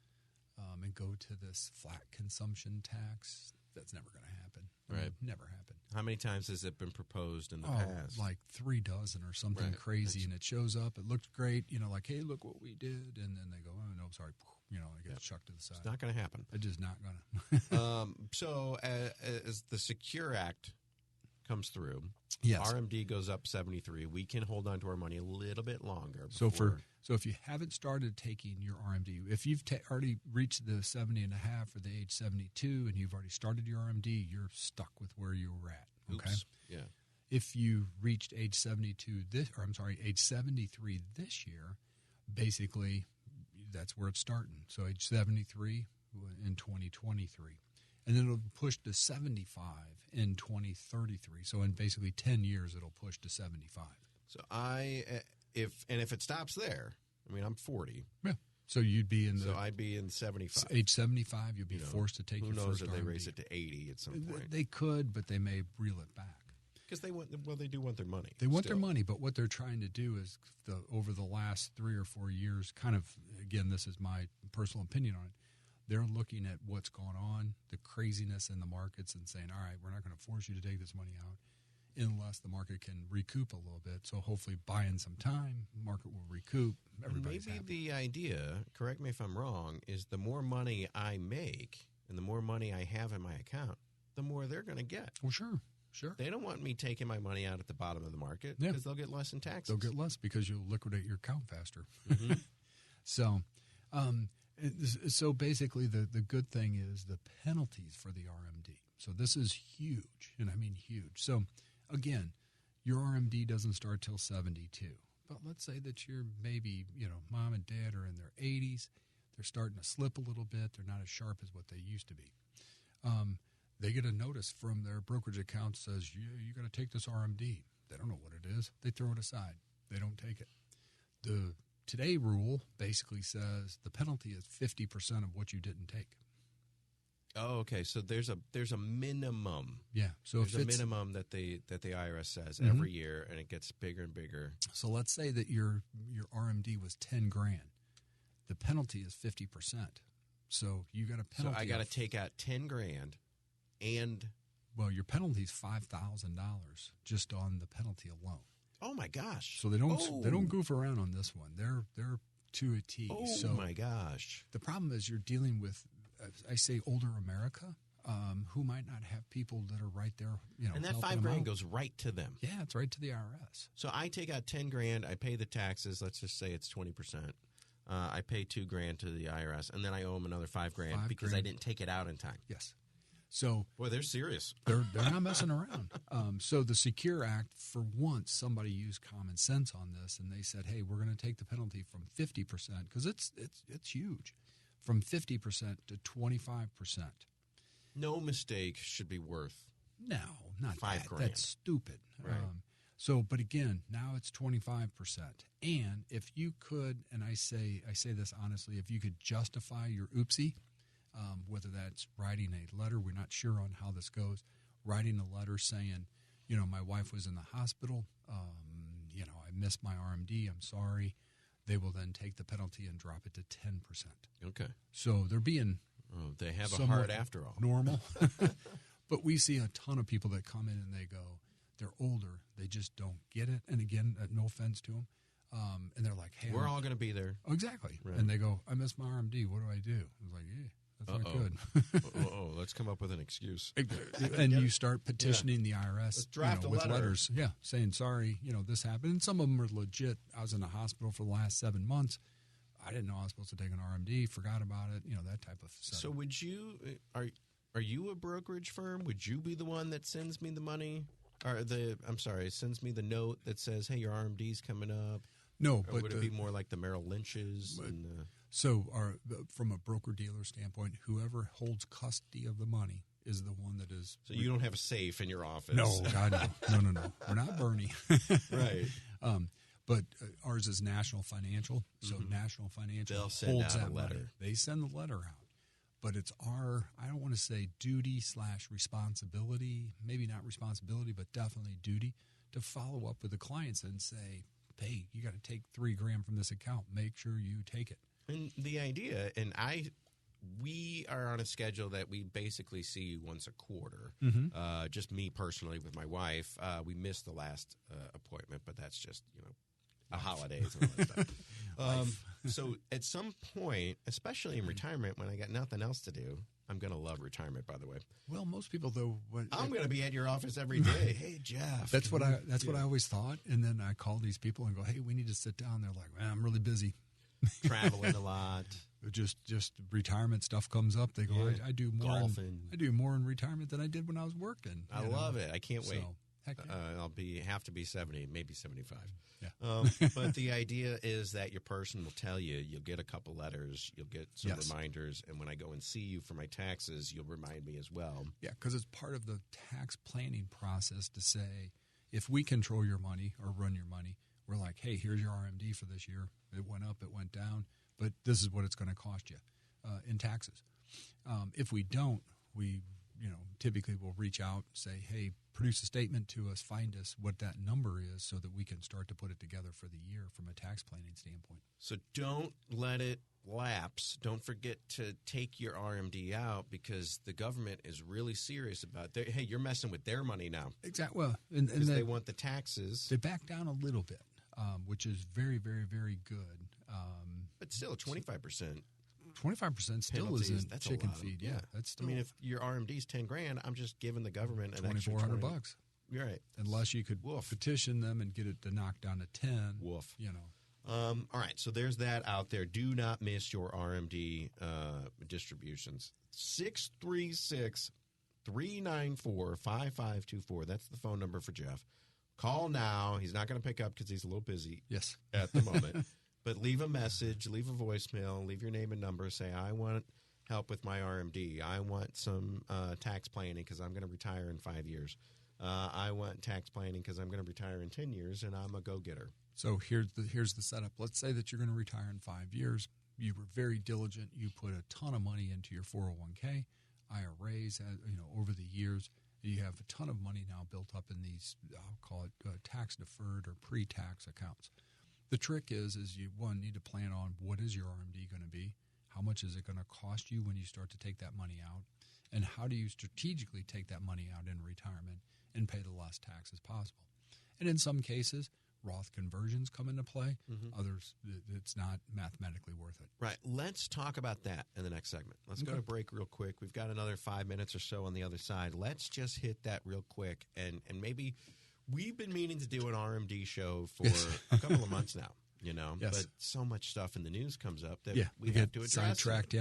and go to this flat consumption tax. That's never going to happen. Right. Never happen. How many times has it been proposed in the past? Like 3 dozen or something crazy, and it shows up. It looks great, like, hey, look what we did, and then they go, oh no, sorry, it gets chucked to the side. It's not going to happen. It's just not going to. So as the Secure Act comes through, yes, RMD goes up 73. We can hold on to our money a little bit longer. So if you haven't started taking your RMD, if you've already reached the 70 and a half or the age 72 and you've already started your RMD, you're stuck with where you were at. Okay. Oops. Yeah. If you reached age age 73 this year, basically that's where it's starting. So age 73 in 2023. And then it'll push to 75 in 2033. So in basically 10 years, it'll push to 75. So if it stops there, I mean, I'm 40. Yeah. So you'd be in I'd be in 75. Age 75, you'll be forced to take your first RMD. Who knows if they raise it to 80 at some point? They could, but they may reel it back. Because they do want their money. They want their money, but what they're trying to do is over the last 3 or 4 years, kind of, again, this is my personal opinion on it, they're looking at what's going on, the craziness in the markets, and saying, all right, we're not going to force you to take this money out unless the market can recoup a little bit. So hopefully buy in some time, market will recoup, everybody's Maybe happy. the idea, correct me if I'm wrong, is the more money I make and the more money I have in my account, the more they're going to get. Well, sure. They don't want me taking my money out at the bottom of the market because they'll get less in taxes. They'll get less because you'll liquidate your account faster. Mm-hmm. So basically the good thing is the penalties for the RMD. So this is huge, and I mean huge. So again, your RMD doesn't start till 72. But let's say that you're maybe, mom and dad are in their 80s. They're starting to slip a little bit. They're not as sharp as what they used to be. They get a notice from their brokerage account says, you got to take this RMD. They don't know what it is. They throw it aside. They don't take it. The today rule basically says the penalty is 50% of what you didn't take. Oh, okay. So there's a minimum. Yeah. So there's if a it's minimum that the IRS says every year, and it gets bigger and bigger. So let's say that your RMD was $10,000. The penalty is 50%. So you got a penalty. So I got to take out $10,000, and well, your penalty is $5,000 just on the penalty alone. Oh my gosh! So they don't goof around on this one. They're to a T. Oh so my gosh! The problem is you're dealing with, I say, older America, who might not have people that are right there. And that $5,000 goes right to them. Yeah, it's right to the IRS. So I take out $10,000. I pay the taxes. Let's just say it's 20%. I pay $2,000 to the IRS, and then I owe them another $5,000 because I didn't take it out in time. Yes. So boy, they're serious. They're not messing around. So the Secure Act, for once, somebody used common sense on this, and they said, "Hey, we're going to take the penalty from 50% because it's huge, from 50% to 25%." No mistake should be worth. No, not $5,000. That's stupid. Right. But again, now it's 25%. And if you could, and I say this honestly, if you could justify your oopsie. Whether that's writing a letter, we're not sure on how this goes, writing a letter saying, my wife was in the hospital, I missed my RMD, I'm sorry. They will then take the penalty and drop it to 10%. Okay. So they're being they have a heart after all. Normal. But we see a ton of people that come in and they go, they're older, they just don't get it. And again, no offense to them. And they're like, hey, we're all going to be there. Oh, exactly. Right. And they go, I missed my RMD, what do I do? I was like, yeah. That's not good. Let's come up with an excuse. And you start petitioning the IRS with letter. letters, saying, sorry, this happened. And some of them are legit. I was in the hospital for the last 7 months. I didn't know I was supposed to take an RMD, forgot about it, that type of stuff. So would you, are you a brokerage firm? Would you be the one that sends me the money? Or sends me the note that says, hey, your RMD's coming up? No, or but would it be more like the Merrill Lynch's? So from a broker-dealer standpoint, whoever holds custody of the money is the one that is. So you don't have a safe in your office? No, God, no. We're not Bernie. Right. But ours is National Financial. So National Financial holds that letter. They send the letter out. But it's our, I don't want to say duty/responsibility, maybe not responsibility, but definitely duty to follow up with the clients and say, hey, you got to take $3,000 from this account. Make sure you take it. And the idea, we are on a schedule that we basically see you once a quarter. Just me personally with my wife. We missed the last appointment, but that's just, a holidays and all that stuff. So at some point, especially in retirement, when I got nothing else to do, I'm going to love retirement, by the way. Well, most people, though. I'm going to be at your office every day. Hey, Jeff. That's what I always thought. And then I call these people and go, hey, we need to sit down. They're like, man, I'm really busy. Traveling a lot. Just retirement stuff comes up. They go, I do more golfing. I do more in retirement than I did when I was working. I love it. I can't wait. Heck yeah. I'll have to be 70, maybe 75. Yeah. But the idea is that your person will tell you. You'll get a couple letters. You'll get some reminders. And when I go and see you for my taxes, you'll remind me as well. Yeah, because it's part of the tax planning process to say, if we control your money or run your money, we're like, hey, here's your RMD for this year. It went up, it went down, but this is what it's going to cost you in taxes. If we don't, we typically will reach out, say, hey, produce a statement to us, find us what that number is so that we can start to put it together for the year from a tax planning standpoint. So don't let it lapse. Don't forget to take your RMD out because the government is really serious about hey, you're messing with their money now. Exactly. Well, and they want the taxes. They back down a little bit, which is very, very, very good. But still, 25%. 25% still penalties, isn't that's chicken a lot feed. Yeah, that's still. I mean, if your RMD is $10,000, I'm just giving the government an extra $2,400. You're right. Unless you could petition them and get it to knock down to 10. Woof. All right, so there's that out there. Do not miss your RMD distributions. 636-394-5524. That's the phone number for Jeff. Call now. He's not going to pick up because he's a little busy at the moment. But leave a message, leave a voicemail, leave your name and number. Say, I want help with my RMD. I want some tax planning because I'm going to retire in 5 years. I want tax planning because I'm going to retire in 10 years, and I'm a go-getter. So here's the setup. Let's say that you're going to retire in 5 years. You were very diligent. You put a ton of money into your 401k, IRAs, over the years. You have a ton of money now built up in these, I'll call it tax-deferred or pre-tax accounts. The trick is you, one, need to plan on what is your RMD going to be, how much is it going to cost you when you start to take that money out, and how do you strategically take that money out in retirement and pay the less tax as possible. And in some cases, Roth conversions come into play. Mm-hmm. Others, it's not mathematically worth it. Right. Let's talk about that in the next segment. Let's go to break real quick. We've got another 5 minutes or so on the other side. Let's just hit that real quick. And maybe we've been meaning to do an RMD show for a couple of months now. But so much stuff in the news comes up that we have to address. Sidetracked,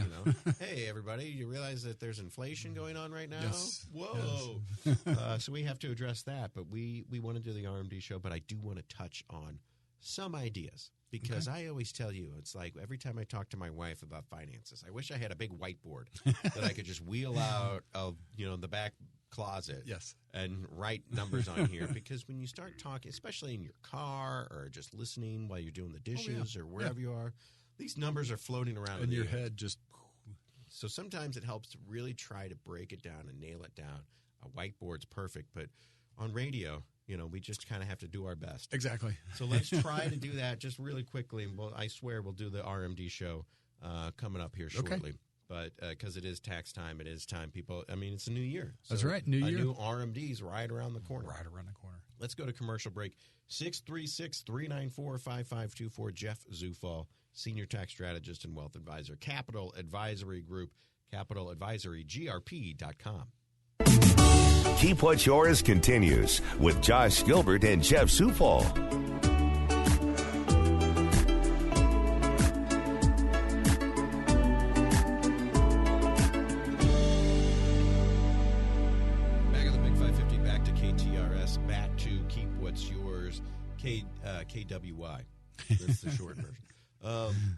Hey, everybody, you realize that there's inflation going on right now? Yes. Whoa. Yes. So we have to address that. But we want to do the RMD show, but I do want to touch on some ideas because I always tell you, it's like every time I talk to my wife about finances, I wish I had a big whiteboard that I could just wheel out of, the back closet and write numbers on here, because when you start talking, especially in your car or just listening while you're doing the dishes or wherever you are, these numbers are floating around in your head. So sometimes it helps to really try to break it down and nail it down. A whiteboard's perfect, but on radio, we just kind of have to do our best. Exactly. So let's try to do that just really quickly. And I swear we'll do the RMD show coming up here shortly. Okay. But because it is tax time, it is time, people. I mean, it's a new year. So that's right, new year. A new RMD's right around the corner. Right around the corner. Let's go to commercial break. 636-394-5524. Jeff Zufall, Senior Tax Strategist and Wealth Advisor. Capital Advisory Group, CapitalAdvisoryGrp.com. Keep What's Yours continues with Josh Gilbert and Jeff Zufall. KWY. That's the short version.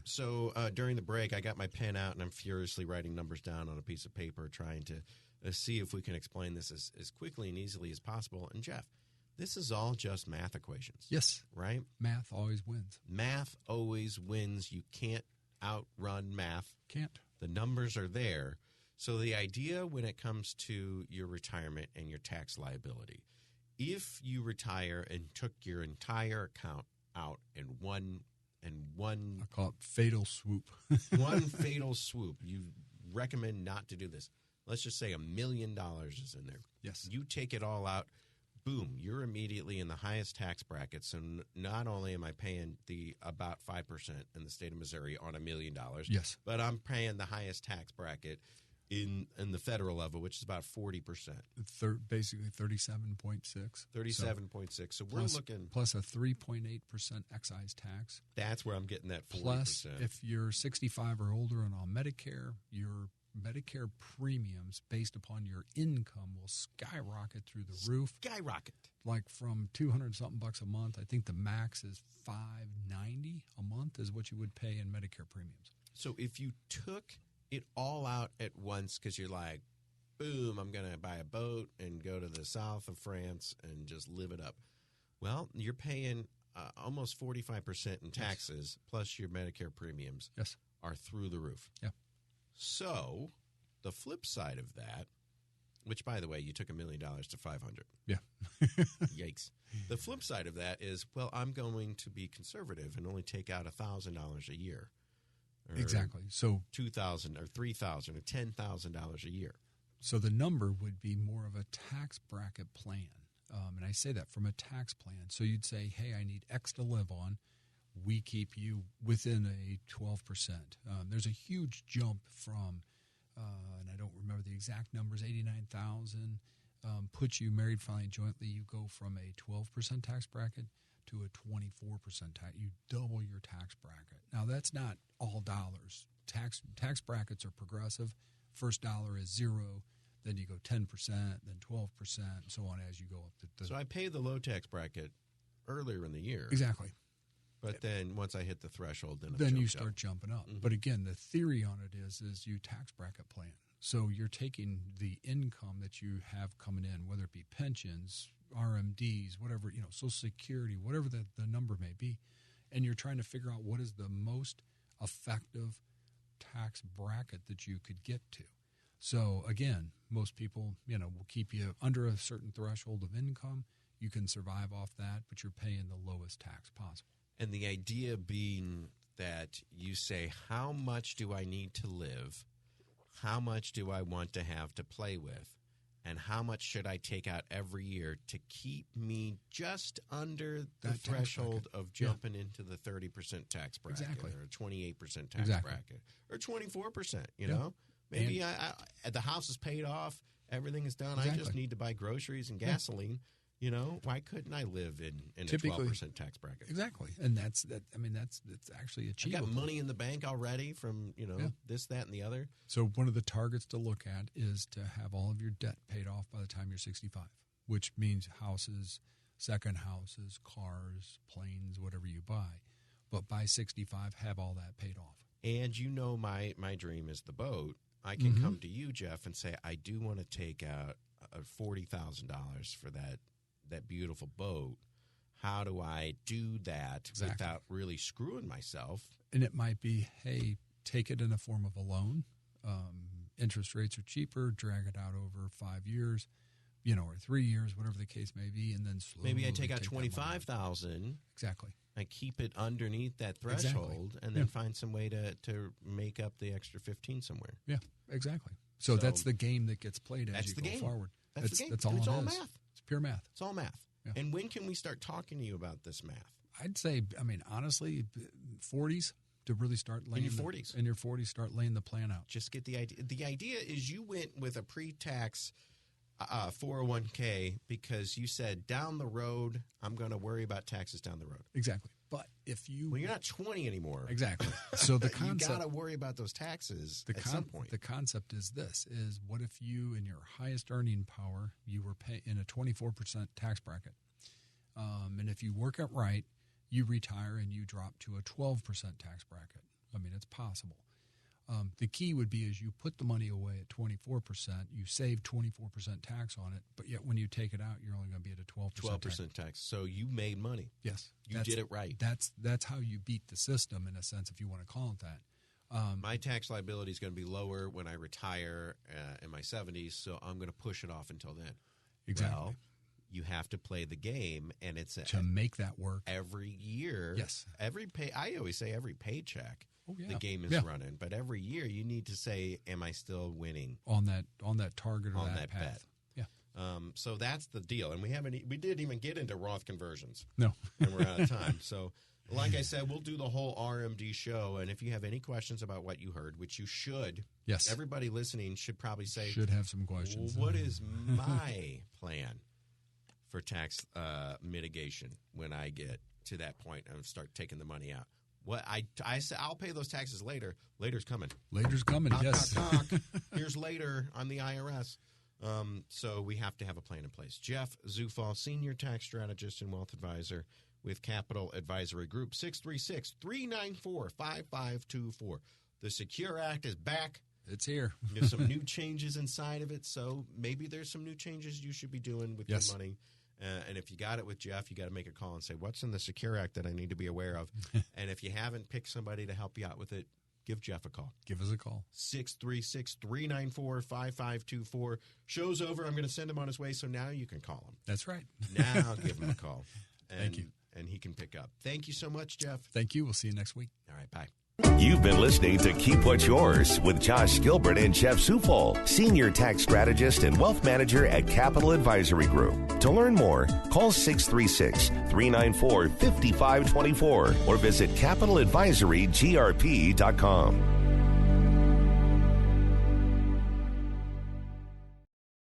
So during the break, I got my pen out and I'm furiously writing numbers down on a piece of paper, trying to see if we can explain this as quickly and easily as possible. And Jeff, this is all just math equations. Yes. Right? Math always wins. Math always wins. You can't outrun math. Can't. The numbers are there. So the idea when it comes to your retirement and your tax liability, if you retire and took your entire account out in one I call it fatal swoop. one fatal swoop, you recommend not to do this. Let's just say $1 million is in there. Yes. You take it all out, boom, you're immediately in the highest tax bracket. So not only am I paying the about 5% in the state of Missouri on $1 million, yes, but I'm paying the highest tax bracket in the federal level, which is about 40%. Basically 37.6. 37.6. So we're looking... Plus a 3.8% excise tax. That's where I'm getting that 40%. Plus, if you're 65 or older and on Medicare, your Medicare premiums based upon your income will skyrocket through the roof. Skyrocket. Like from $200-something bucks a month, I think the max is $590 a month is what you would pay in Medicare premiums. So if you took it all out at once because you're like, boom, I'm going to buy a boat and go to the south of France and just live it up. Well, you're paying almost 45% in taxes, plus your Medicare premiums are through the roof. Yeah. So the flip side of that, which, by the way, you took $1 million to 500. Yeah. Yikes. The flip side of that is, well, I'm going to be conservative and only take out $1,000 a year. Exactly. So $2,000 or $3,000 or $10,000 a year. So the number would be more of a tax bracket plan. And I say that from a tax plan. So you'd say, hey, I need X to live on. We keep you within a 12%. There's a huge jump from, and I don't remember the exact numbers, 89,000 puts you married, filing jointly. You go from a 12% tax bracket to a 24% tax. You double your tax bracket. Now, that's not all dollars. Tax brackets are progressive. First dollar is zero. Then you go 10%, then 12%, and so on as you go up. So I pay the low tax bracket earlier in the year. Exactly. But then once I hit the threshold, then you start jumping up. Mm-hmm. But again, the theory on it is you tax bracket plan. So you're taking the income that you have coming in, whether it be pensions, RMDs, whatever, Social Security, whatever the number may be, and you're trying to figure out what is the most effective tax bracket that you could get to. So again, most people, will keep you under a certain threshold of income. You can survive off that, but you're paying the lowest tax possible. And the idea being that you say, how much do I need to live? How much do I want to have to play with? And how much should I take out every year to keep me just under the threshold of jumping into the 30% tax bracket or a 28% tax bracket or 24%, you know? Maybe the house is paid off, everything is done. I just need to buy groceries and gasoline. Why couldn't I live in a 12% tax bracket? Exactly. And that's actually achievable. I got money in the bank already from, this, that, and the other. So one of the targets to look at is to have all of your debt paid off by the time you're 65, which means houses, second houses, cars, planes, whatever you buy. But by 65, have all that paid off. And my dream is the boat. I can come to you, Jeff, and say, I do want to take out $40,000 for that beautiful boat. How do I do that without really screwing myself? And it might be, hey, take it in the form of a loan. Interest rates are cheaper. Drag it out over 5 years, or 3 years, whatever the case may be, and then slowly maybe I take out $25,000. Exactly. I keep it underneath that threshold, and then find some way to make up the extra 15 somewhere. Yeah, exactly. So that's the game that gets played as you go forward. That's the game. That's all it's it all is. math. It's pure math. It's all math. Yeah. And when can we start talking to you about this math? I'd say, honestly, 40s to really start laying in your 40s. In your 40s, start laying the plan out. Just get the idea. The idea is you went with a pre-tax 401k because you said down the road, I'm going to worry about taxes down the road. Exactly. But if you... Well, you're not 20 anymore. Exactly. So the concept... you got to worry about those taxes at some point. The concept is this, is what if you, in your highest earning power, you were in a 24% tax bracket. And if you work it right, you retire and you drop to a 12% tax bracket. It's possible. The key would be is you put the money away at 24%, you save 24% tax on it, but yet when you take it out, you're only going to be at a 12% tax. So you made money. Yes. You did it right. That's how you beat the system, in a sense, if you want to call it that. My tax liability is going to be lower when I retire in my 70s, so I'm going to push it off until then. Exactly. Well, you have to play the game, and it's to make that work every year. Yes. I always say every paycheck. Oh, yeah. The game is running, but every year you need to say, "Am I still winning on that target or on that path?" bet? Yeah. So that's the deal, and we didn't even get into Roth conversions. No, and we're out of time. So, like I said, we'll do the whole RMD show, and if you have any questions about what you heard, which you should, yes, everybody listening should probably say should have some questions. What is my plan for tax mitigation when I get to that point and start taking the money out? What I say, I'll pay those taxes later. Later's coming. Later's coming. Knock, yes. Knock, knock. Here's later on the IRS. So we have to have a plan in place. Jeff Zufall, Senior Tax Strategist and Wealth Advisor with Capital Advisory Group, 636-394-5524. The Secure Act is back. It's here. There's some new changes inside of it, so maybe there's some new changes you should be doing with your money. And if you got it with Jeff, you got to make a call and say, what's in the Secure Act that I need to be aware of? And if you haven't picked somebody to help you out with it, give Jeff a call. Give us a call. 636-394-5524. Show's over. I'm going to send him on his way, so now you can call him. That's right. Now give him a call. Thank you. And he can pick up. Thank you so much, Jeff. Thank you. We'll see you next week. All right, bye. You've been listening to Keep What's Yours with Josh Gilbert and Jeff Zufall, Senior Tax Strategist and Wealth Manager at Capital Advisory Group. To learn more, call 636-394-5524 or visit CapitalAdvisoryGrp.com.